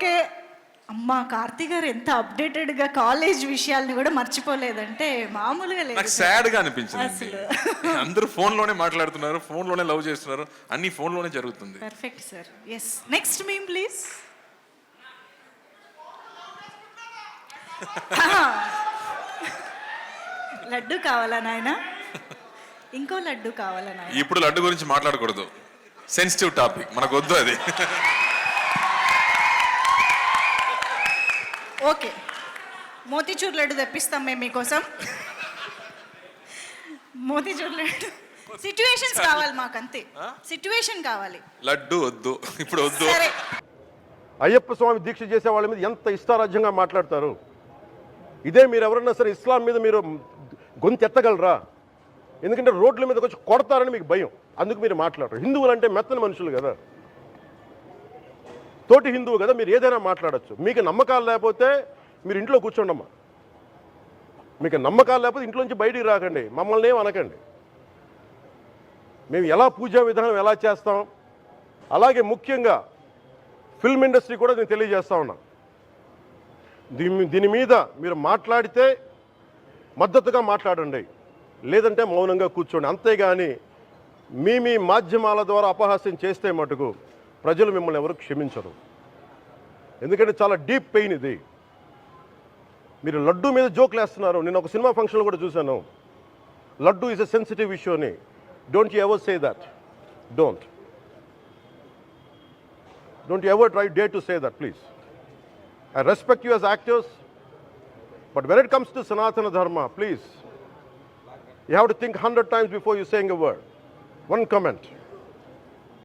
Okay. అమ్మా కార్తీ గారు ఎంత అప్డేటెడ్గా కాలేజ్ విషయాల్ని కూడా మర్చిపోలేదంటే మామూలుగా లేదు. నాకు సాడ్ గా అనిపించింది. అసలు అందరూ ఫోన్ లోనే మాట్లాడుతున్నారు, ఫోన్ లోనే లవ్ చేస్తున్నారు, అన్ని ఫోన్ లోనే జరుగుతుంది. Perfect sir. Yes, next meme please. Laddu కావాలా నాయన? ఇంకో లడ్డు కావాలా నాయన? ఇప్పుడు లడ్డు గురించి మాట్లాడకూడదు, సెన్సిటివ్ టాపిక్, మనకు వద్దు అది. ఓకే, మోతీచూర్ లడ్డు తెప్పిస్తాం మేము మీకోసం. మోతీచూర్ లడ్డు సిచ్యువేషన్స్ కావాలి మాకు, అంతే. సిచ్యువేషన్ కావాలి, లడ్డు వద్దు, ఇప్పుడు వద్దు. సరే. అయ్యప్ప స్వామి దీక్ష చేసే వాళ్ళ మీద ఎంత ఇష్టారాజ్యంగా మాట్లాడతారు. ఇదే మీరు ఎవరన్నా సరే ఇస్లాం మీద మీరు గొంతు ఎత్తగలరా? ఎందుకంటే రోడ్ల మీదకి వచ్చి కొడతారని మీకు భయం, అందుకు మీరు మాట్లాడరు. హిందువులు అంటే మెత్తని మనుషులు కదా, తోటి హిందువు కదా, మీరు ఏదైనా మాట్లాడచ్చు. మీకు నమ్మకాలు లేకపోతే మీరు ఇంట్లో కూర్చోండమ్మా. మీకు నమ్మకాలు లేకపోతే ఇంట్లోంచి బయటికి రాకండి, మమ్మల్ని ఏం అనకండి. మేము ఎలా పూజా విధానం ఎలా చేస్తాం, అలాగే ముఖ్యంగా ఫిల్మ్ ఇండస్ట్రీ కూడా నేను తెలియజేస్తా ఉన్నా. దీని మీద మీరు మాట్లాడితే మద్దతుగా మాట్లాడండి, లేదంటే మౌనంగా కూర్చోండి. అంతేగాని మీ మాధ్యమాల ద్వారా అపహాస్యం చేస్తే మటుకు ప్రజలు మిమ్మల్ని ఎవరు క్షమించరు. ఎందుకంటే చాలా డీప్ పెయిన్ ఇది. మీరు లడ్డు మీద జోక్లు వేస్తున్నారు. నేను ఒక సినిమా ఫంక్షన్లో కూడా చూశాను, laddu is a sensitive issue అని. Don't you ever say that. Don't you ever try day to say that, please. I respect you as actors, but when it comes to Sanatana Dharma, please, you have to think 100 times before you saying a word. One comment.